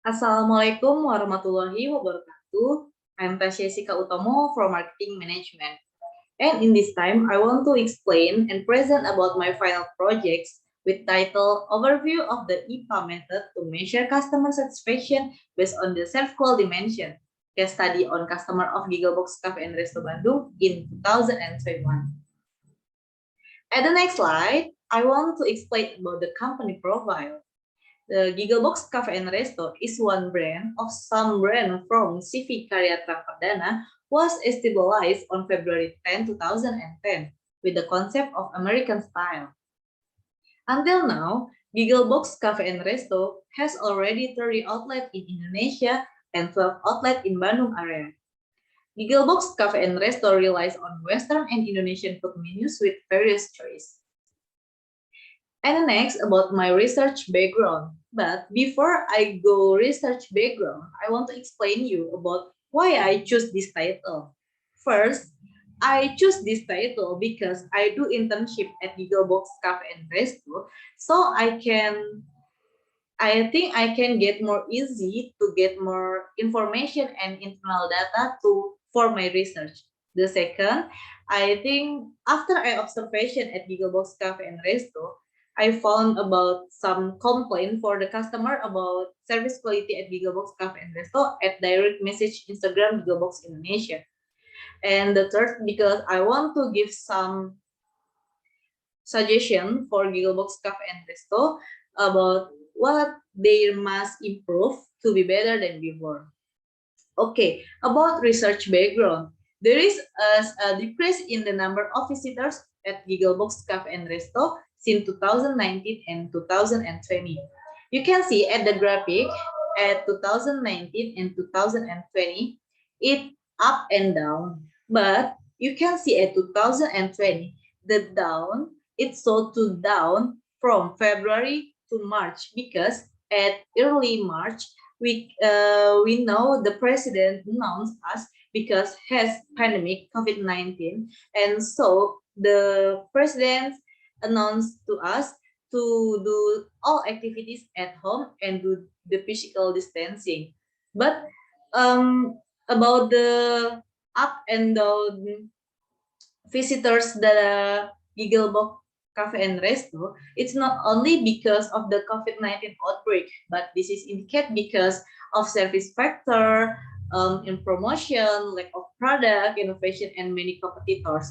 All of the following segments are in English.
Assalamualaikum warahmatullahi wabarakatuh. I'm Tasya Yesica Utomo from Marketing Management. And in this time, I want to explain and present about my final projects with title Overview of the IPA method to measure customer satisfaction based on the SERVQUAL dimension. Case study on customer of GiggleBox Cafe and Resto Bandung in 2021. At the next slide, I want to explain about the company profile. The GiggleBox Cafe and Resto is one brand of some brand from CV Karya Pradana was established on February 10, 2010 with the concept of American style. Until now, GiggleBox Cafe and Resto has already 30 outlets in Indonesia and 12 outlets in Bandung area. GiggleBox Cafe and Resto relies on Western and Indonesian food menus with various choices. And next about my research background. But before I go research background, I want to explain you about why I choose this title. First, I choose this title because I do internship at GiggleBox Cafe and Resto, so I think I can get more easy to get more information and internal data for my research. The second, I think after I observation at GiggleBox Cafe and Resto, I found about some complaint for the customer about service quality at GiggleBox Cafe and Resto at direct message Instagram GiggleBox Indonesia. And the third, because I want to give some suggestion for GiggleBox Cafe and Resto about what they must improve to be better than before. Okay, about research background. There is a decrease in the number of visitors at GiggleBox Cafe and Resto since 2019 and 2020. You can see at the graphic at 2019 and 2020, it up and down. But you can see at 2020, the down, it's so to down from February to March because at early March, we know the president announced us because has pandemic COVID-19, and so the president announced to us to do all activities at home and do the physical distancing. But about the up and down visitors the GiggleBox Cafe and Resto, it's not only because of the COVID-19 outbreak, but this is indicated because of service factor, in promotion, lack of product, innovation, and many competitors.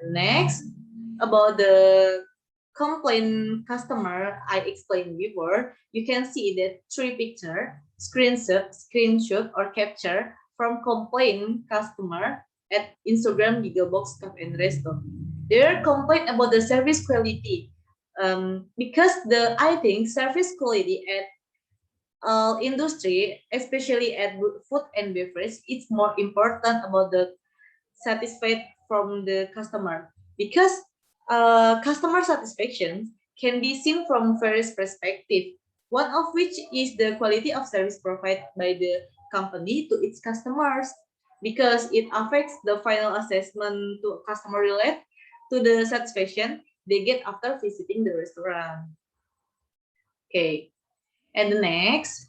And next, about the complaint customer I explained before, you can see that three picture, screenshot or capture from complaint customer at Instagram GiggleBox Cafe and Resto. Their complaint about the service quality, because I think service quality at industry, especially at food and beverage, it's more important about the satisfied from the customer because customer satisfaction can be seen from various perspectives. One of which is the quality of service provided by the company to its customers because it affects the final assessment to customer relate to the satisfaction they get after visiting the restaurant. Okay, and the next,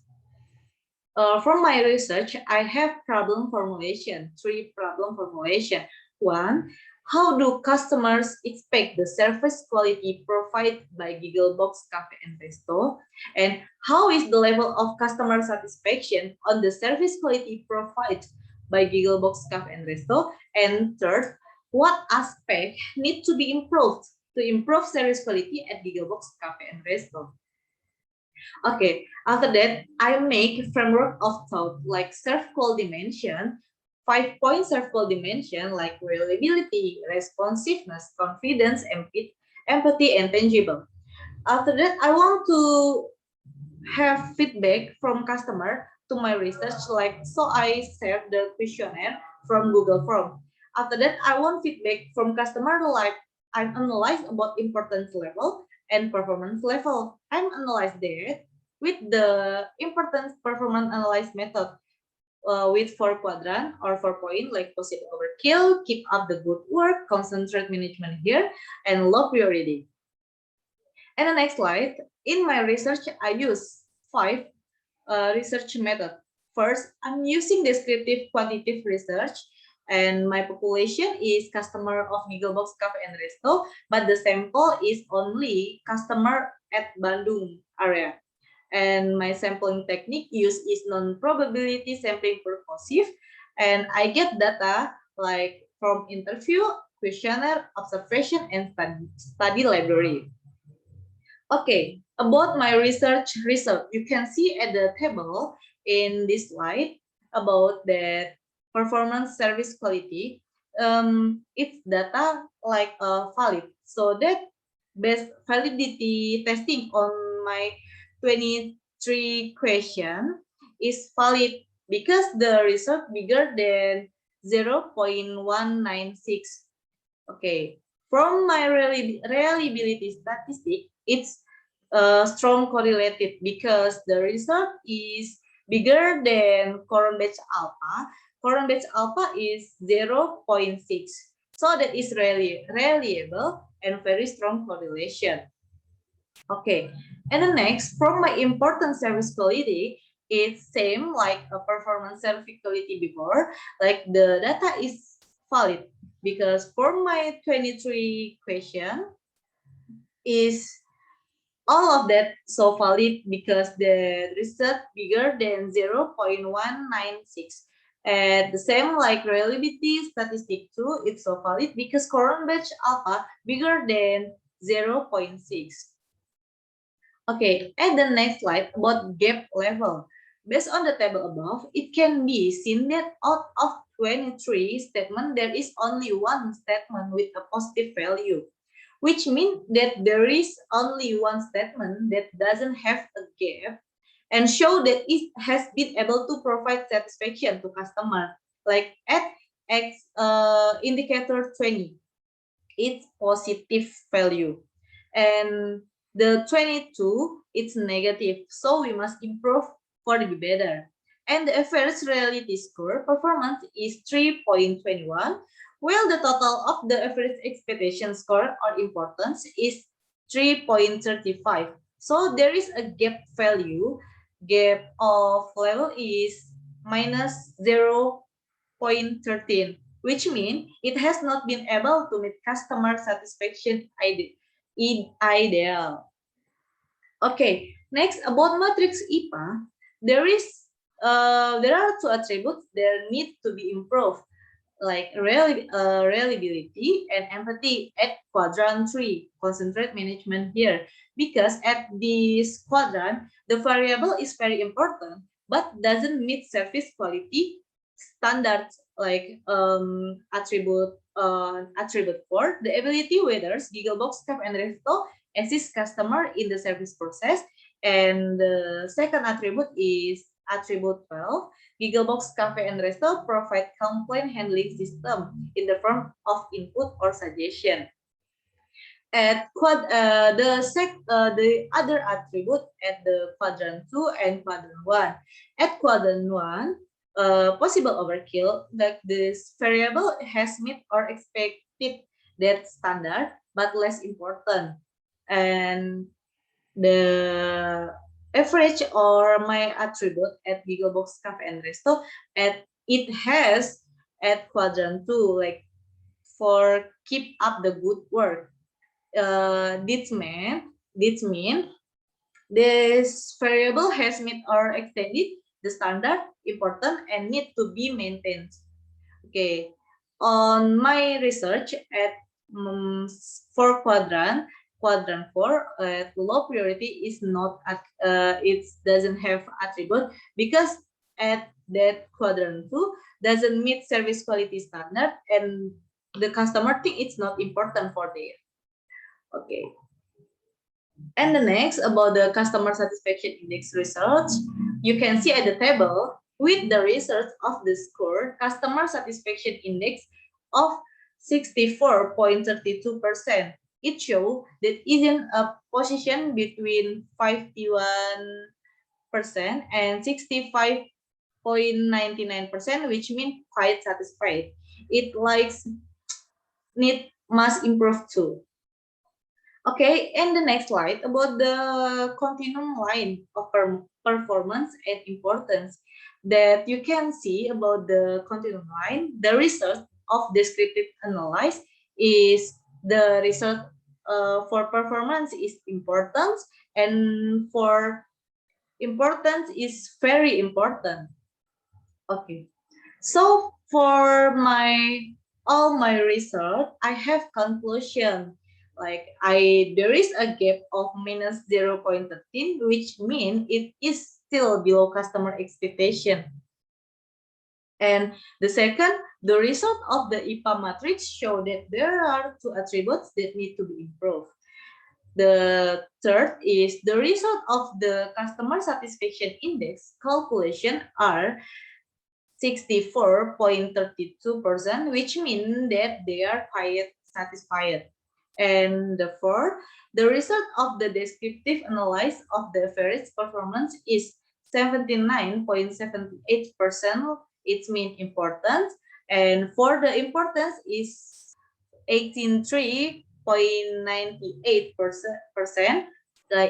from my research, I have three problem formulation. One, how do customers expect the service quality provided by GiggleBox Cafe and Resto? And how is the level of customer satisfaction on the service quality provided by GiggleBox Cafe and Resto? And third, what aspect need to be improved to improve service quality at GiggleBox Cafe and Resto? Okay, after that, I make framework of thought like SERVQUAL dimension, 5-point SERVQUAL dimension like reliability, responsiveness, confidence, empathy, and tangible. After that, I want to have feedback from customer to my research, like so I serve the questionnaire from Google Form. After that, I want feedback from customer like I analyze about importance level and performance level. I'm analyze that with the importance performance analyze method with 4 quadrant or 4 point like positive overkill, keep up the good work, concentrate management here, and low priority. And the next slide, in my research, I use 5 research method. First, I'm using descriptive quantitative research, and my population is customer of GiggleBox, Cafe, and Resto, but the sample is only customer at Bandung area. And my sampling technique used is non-probability sampling purposive, and I get data like from interview, questionnaire, observation, and study library. Okay, about my research result, you can see at the table in this slide about that performance service quality. It's data like valid, so that based validity testing on my 23 question is valid because the result bigger than 0.196. Okay, from my reliability statistic, it's strong correlated because the result is bigger than current batch alpha. Current batch alpha is 0.6. So that is really reliable and very strong correlation. Okay, and the next, from my important service quality, it's same like a performance service quality before, like the data is valid because for my 23 question is all of that so valid because the result bigger than 0.196. And the same like reliability statistic too, it's so valid because current batch alpha bigger than 0.6. Okay, and the next slide about gap level. Based on the table above, it can be seen that out of 23 statements, there is only one statement with a positive value, which means that there is only one statement that doesn't have a gap and show that it has been able to provide satisfaction to customer. Like at X indicator 20, it's positive value. And the 22, it's negative. So we must improve for the better. And the average reality score performance is 3.21, while the total of the average expectation score or importance is 3.35. So there is a gap value. Gap of level is minus 0.13, which means it has not been able to meet customer satisfaction ideal. Okay, next about matrix IPA, there are two attributes that need to be improved, like reliability and empathy at quadrant 3. Concentrate management here because at this quadrant the variable is very important but doesn't meet service quality standards like attribute 4, the ability whether GiggleBox, Cap, and Resto assist customer in the service process. And the second attribute is attribute 12. GiggleBox, Cafe, and Resto provide complaint handling system in the form of input or suggestion. At the other attribute at the quadrant 2 and quadrant 1. At quadrant 1, possible overkill, like this variable has met or expected that standard, but less important. And the average or my attribute at GiggleBox, Cafe, and Resto, it has at quadrant 2, like for keep up the good work. This mean this variable has met or extended the standard, important, and need to be maintained. Okay, on my research at for quadrant 4, low priority is not it doesn't have attribute because at that quadrant 2 doesn't meet service quality standard and the customer think it's not important for their. Okay. And the next about the customer satisfaction index results, you can see at the table with the results of the score customer satisfaction index of 64.32%. It shows that is in a position between 51% and 65.99%, which means quite satisfied. It likes must improve too. Okay, and the next slide about the continuum line of performance and importance that you can see about the continuum line. The result of descriptive analysis is the result for performance is important, and for importance is very important. Okay, so for all my research, I have conclusion. Like there is a gap of minus 0.13, which means it is still below customer expectation. And the second, the result of the IPA matrix show that there are two attributes that need to be improved. The third is the result of the customer satisfaction index calculation are 64.32%, which means that they are quite satisfied. And the fourth, the result of the descriptive analysis of the average performance is 79.78%. It means important. And for the importance is 83.98%.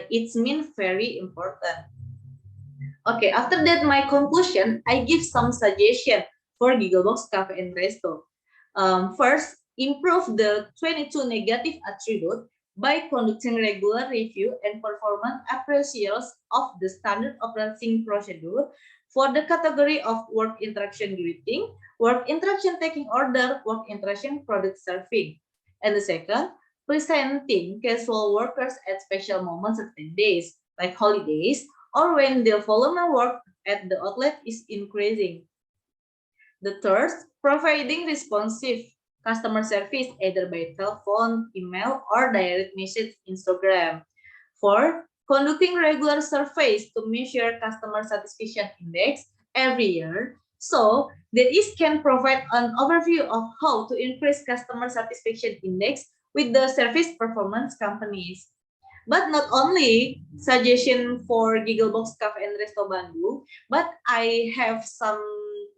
It means very important. Okay, after that, my conclusion, I give some suggestion for GiggleBox Cafe and Resto. First, improve the 22 negative attribute by conducting regular review and performance appraisals of the standard operating procedure for the category of work interaction greeting, work interaction taking order, work interaction product serving. And the second, presenting casual workers at special moments of the days, like holidays, or when the volume of work at the outlet is increasing. The third, providing responsive customer service either by telephone, email, or direct message Instagram. Four, conducting regular surveys to measure customer satisfaction index every year. So that is can provide an overview of how to increase customer satisfaction index with the service performance companies. But not only suggestion for GiggleBox Cafe and Resto Bandung, but I have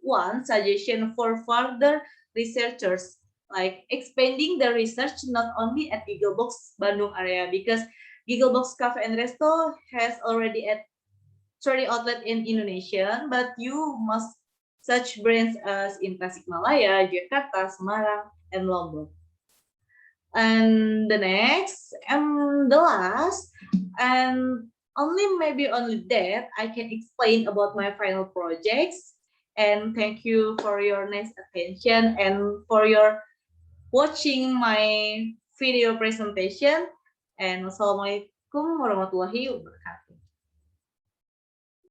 one suggestion for further researchers, like expanding the research not only at GiggleBox Bandung area, because GiggleBox Cafe and Resto has already at 30 outlet in Indonesia, but you must such brands as in Tasikmalaya, Jakarta, Semarang, and Lombok. And the next and the last, and maybe only that I can explain about my final projects. And thank you for your nice attention and for your watching my video presentation. And wassalamualaikum warahmatullahi wabarakatuh.